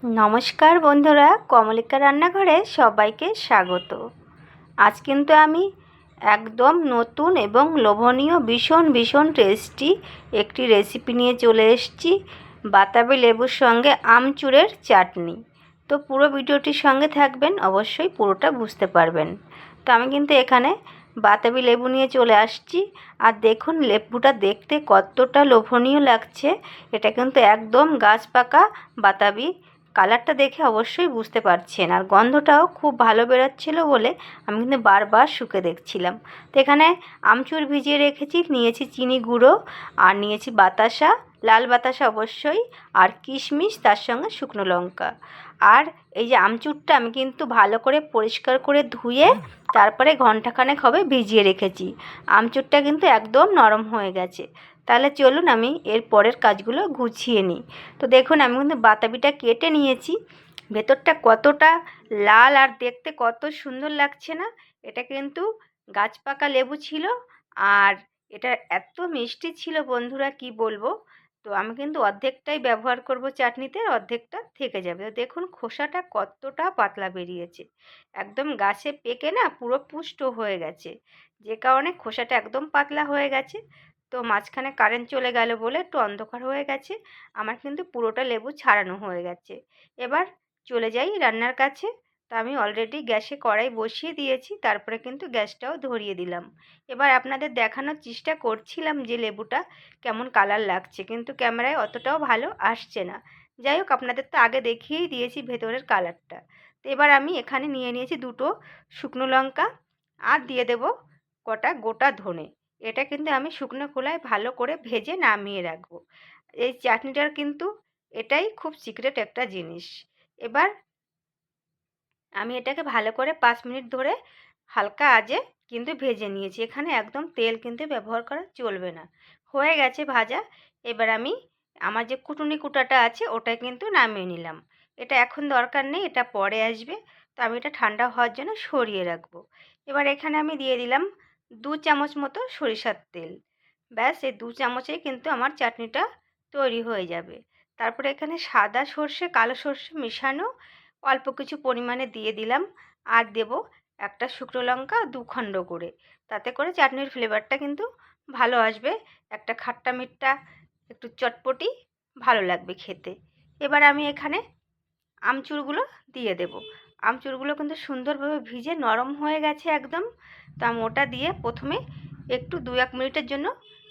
নমস্কার বন্ধুরা, কমলিকা রান্নাঘরে সবাইকে স্বাগত। আজ কিন্তু আমি একদম নতুন এবং লোভনীয় ভীষণ টেস্টি একটি রেসিপি নিয়ে চলে এসেছি। বাতাবি লেবুর সঙ্গে আমচুরের চাটনি। তো পুরো ভিডিওটির সঙ্গে থাকবেন, অবশ্যই পুরোটা বুঝতে পারবেন। তো আমি কিন্তু এখানে বাতাবি লেবু নিয়ে চলে আসছি। আর দেখুন লেবুটা দেখতে কতটা লোভনীয় লাগছে। এটা কিন্তু একদম গাছ পাকা বাতাবি। কালারটা দেখে অবশ্যই বুঝতে পারছেন, আর গন্ধটাও খুব ভালো বেরোচ্ছিল বলে আমি কিন্তু বারবার শুকে দেখছিলাম। তো এখানে আমচুর ভিজিয়ে রেখেছি, নিয়েছি চিনি গুঁড়ো, আর নিয়েছি বাতাসা, লাল বাতাসা অবশ্যই, আর কিশমিশ, তার সঙ্গে শুকনো লঙ্কা। আর এই যে আমচুরটা আমি কিন্তু ভালো করে পরিষ্কার করে ধুয়ে তারপরে ঘন্টাখানেক হবে ভিজিয়ে রেখেছি। আমচুরটা কিন্তু একদম নরম হয়ে গেছে। তাহলে চলুন আমি এর পরের কাজগুলো গুছিয়ে নিই। তো দেখুন আমি কিন্তু বাতাবিটা কেটে নিয়েছি। ভেতরটা কতটা লাল আর দেখতে কত সুন্দর লাগছে না। এটা কিন্তু গাছ পাকা লেবু ছিল, আর এটা এত মিষ্টি ছিল বন্ধুরা, কি বলবো। তো আমি কিন্তু অর্ধেকটাই ব্যবহার করব চাটনিতে, অর্ধেকটা থেকে যাবে। তো দেখুন খোসাটা কতটা পাতলা বেরিয়েছে, একদম গাছে পেকে না পুরো পুষ্ট হয়ে গেছে, যে কারণে খোসাটা একদম পাতলা হয়ে গেছে। তো মাঝখানে কারেন্ট চলে গেল বলে একটু অন্ধকার হয়ে গেছে। আমার কিন্তু পুরোটা লেবু ছাড়ানো হয়ে গেছে। এবার চলে যাই রান্নার কাছে। তো আমি অলরেডি গ্যাসে কড়াই বসিয়ে দিয়েছি, তারপরে কিন্তু গ্যাসটাও ধরিয়ে দিলাম। এবার আপনাদের দেখানোর চেষ্টা করছিলাম যে লেবুটা কেমন কালার লাগছে, কিন্তু ক্যামেরায় অতটাও ভালো আসছে না। যাই হোক, আপনাদের তো আগে দেখিয়েই দিয়েছি ভেতরের কালারটা। তো এবার আমি এখানে নিয়ে নিয়েছি দুটো শুকনো লঙ্কা, আর দিয়ে দেব কটা গোটা ধনে। এটা কিন্তু আমি শুকনো খোলায় ভালো করে ভেজে নামিয়ে রাখবো। এই চাটনিটার কিন্তু এটাই খুব সিক্রেট একটা জিনিস। এবার আমি এটাকে ভালো করে 5 মিনিট ধরে হালকা আঁচে কিন্তু ভেজে নিয়েছি। এখানে একদম তেল কিন্তু ব্যবহার করা চলবে না। হয়ে গেছে ভাজা। এবার আমি আমার যে কুটুনি কুটাটা আছে ওটা কিন্তু নামিয়ে নিলাম। এটা এখন দরকার নেই, এটা পরে আসবে। তো আমি এটা ঠান্ডা হওয়ার জন্য সরিয়ে রাখবো। এবার এখানে আমি দিয়ে দিলাম 2 চামচ মতো সরিষার তেল। ব্যাস এই 2 চামচেই কিন্তু আমার চাটনিটা তৈরি হয়ে যাবে। তারপরে এখানে সাদা সর্ষে কালো সর্ষে মেশানো অল্প কিছু পরিমাণে দিয়ে দিলাম, আর দেব একটা শুকনো লঙ্কা 2 খণ্ড করে। তাতে করে চাটনির ফ্লেভারটা কিন্তু ভালো আসবে, একটা খাট্টা মিঠা একটু চটপটি ভালো লাগবে খেতে। এবার আমি এখানে আমচুরগুলো দিয়ে দেব। আমচুরগুলো কিন্তু সুন্দরভাবে ভিজে নরম হয়ে গেছে একদম। তো আমি ওটা দিয়ে প্রথমে একটু 2-1 মিনিটের জন্য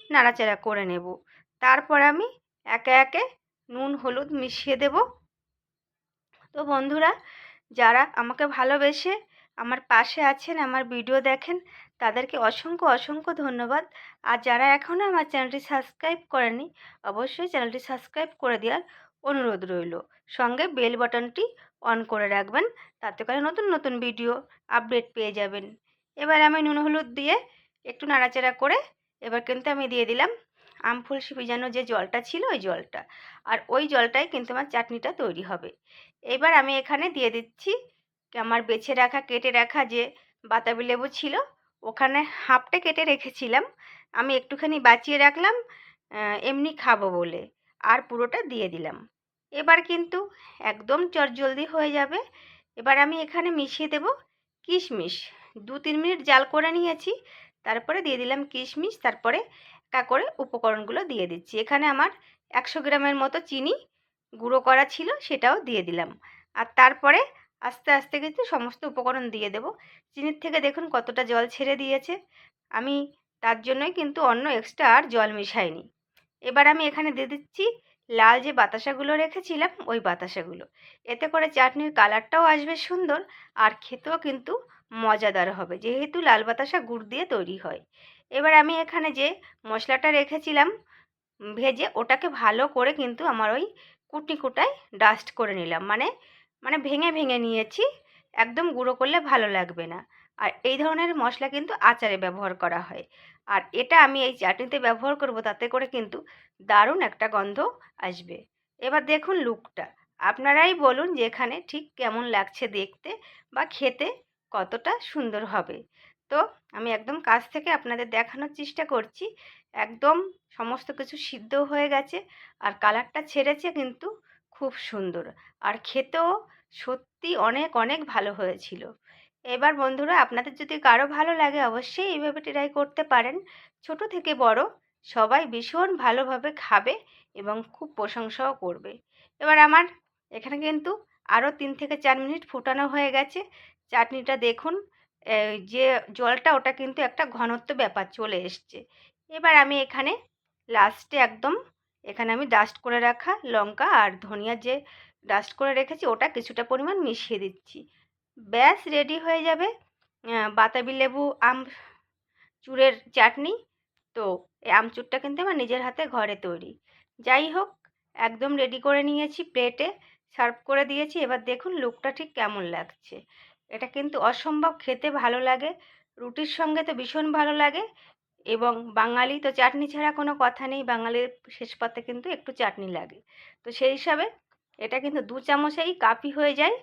নাড়াচাড়া করে নেব। তারপর আমি একে একে নুন হলুদ মিশিয়ে দেব। তো বন্ধুরা, যারা আমাকে ভালোবেসে আমার পাশে আছেন, আমার ভিডিও দেখেন, তাদেরকে অসংখ্য ধন্যবাদ। আর যারা এখনও আমার চ্যানেলটি সাবস্ক্রাইব করেনি, অবশ্যই চ্যানেলটি সাবস্ক্রাইব করে দেওয়ার অনুরোধ রইল। সঙ্গে বেল বাটনটি অন করে রাখবেন, তাতে করে নতুন ভিডিও আপডেট পেয়ে যাবেন। এবার আমি নুন হলুদ দিয়ে একটু নাড়াচাড়া করে এবার কিন্তু আমি দিয়ে দিলাম আমফুলসি ভিজানো যে জলটা ছিল ওই জলটা। আর ওই জলটাই কিন্তু আমার চাটনিটা তৈরি হবে। এবার আমি এখানে দিয়ে দিচ্ছি আমার বেছে রাখা কেটে রাখা যে বাতাবি লেবু ছিল, ওখানে হাফটা কেটে রেখেছিলাম, আমি একটুখানি বাঁচিয়ে রাখলাম এমনি খাবো বলে, আর পুরোটা দিয়ে দিলাম। এবার কিন্তু একদম চটজলদি হয়ে যাবে। এবার আমি এখানে মিশিয়ে দেব কিশমিশ। 2-3 মিনিট জাল করে নিয়েছি, তারপরে দিয়ে দিলাম কিশমিশ। তারপরে একা করে উপকরণগুলো দিয়ে দিচ্ছি। এখানে আমার 100 গ্রামের মতো চিনি গুঁড়ো করা ছিল, সেটাও দিয়ে দিলাম। আর তারপরে আস্তে আস্তে কিন্তু সমস্ত উপকরণ দিয়ে দেব। চিনির থেকে দেখুন কতটা জল ছেড়ে দিয়েছে। আমি তার জন্যই কিন্তু অন্য এক্সট্রা আর জল মিশাইনি। এবার আমি এখানে দিয়ে দিচ্ছি লাল যে বাতাসাগুলো রেখেছিলাম ওই বাতাসাগুলো। এতে করে চাটনির কালারটাও আসবে সুন্দর, আর খেতেও কিন্তু মজাদার হবে, যেহেতু লাল বাতাসা গুড় দিয়ে তৈরি হয়। এবার আমি এখানে যে মশলাটা রেখেছিলাম ভেজে, ওটাকে ভালো করে কিন্তু আমার ওই কুটি কুটায় ডাস্ট করে নিলাম, মানে মানে ভেঙে নিয়েছি। একদম গুঁড়ো করলে ভালো লাগবে না। আর এই ধরনের মশলা কিন্তু আচারে ব্যবহার করা হয়, আর এটা আমি এই চাটনিতে ব্যবহার করব, তাতে করে কিন্তু দারুণ একটা গন্ধ আসবে। এবার দেখুন লুকটা, আপনারাই বলুন যে এখানে ঠিক কেমন লাগছে দেখতে বা খেতে কতটা সুন্দর হবে। তো আমি একদম কাছ থেকে আপনাদের দেখানোর চেষ্টা করছি। একদম সমস্ত কিছু সিদ্ধ হয়ে গেছে, আর কালারটা ছেড়েছে কিন্তু খুব সুন্দর, আর খেতেও সত্যি অনেক অনেক ভালো হয়েছিল। এবার বন্ধুরা, আপনাদের যদি কারো ভালো লাগে অবশ্যই এইভাবে ট্রাই করতে পারেন। ছোট থেকে বড় সবাই ভীষণ ভালোভাবে খাবে এবং খুব প্রশংসাও করবে। এবার আমার এখানে কিন্তু আরও 3 থেকে 4 মিনিট ফোটানো হয়ে গেছে। চাটনিটা দেখুন, যে জলটা ওটা কিন্তু একটা ঘনত্ব ব্যাপার চলে এসছে। এবার আমি এখানে লাস্টে একদম এখানে আমি ডাস্ট করে রাখা লঙ্কা আর ধনিয়া যে ডাস্ট করে রেখেছি ওটা কিছুটা পরিমাণ মিশিয়ে দিচ্ছি। ব্যাস রেডি হয়ে যাবে বাতাবি লেবু আমচুরের চাটনি। তো এই আমচুরটা কিন্তু আমার নিজের হাতে ঘরে তৈরি। যাই হোক, একদম রেডি করে নিয়েছি, প্লেটে সার্ভ করে দিয়েছি। এবার দেখুন লুকটা ঠিক কেমন লাগছে। এটা কিন্তু অসম্ভব খেতে ভালো লাগে, রুটির সঙ্গে তো ভীষণ ভালো লাগে। এবং বাঙালি তো চাটনি ছাড়া কোনো কথা নেই, বাঙালির শেষ পাতে কিন্তু একটু চাটনি লাগে। তো সেই হিসাবে এটা কিন্তু 2 চামচেই কাফি হয়ে যায়,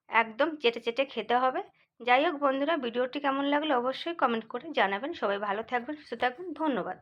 একদম চেটে চেটে খেতে হবে। যাই হোক বন্ধুরা, ভিডিওটি কেমন লাগলো অবশ্যই কমেন্ট করে জানাবেন। সবাই ভালো থাকবেন, সুস্থ থাকবেন, ধন্যবাদ।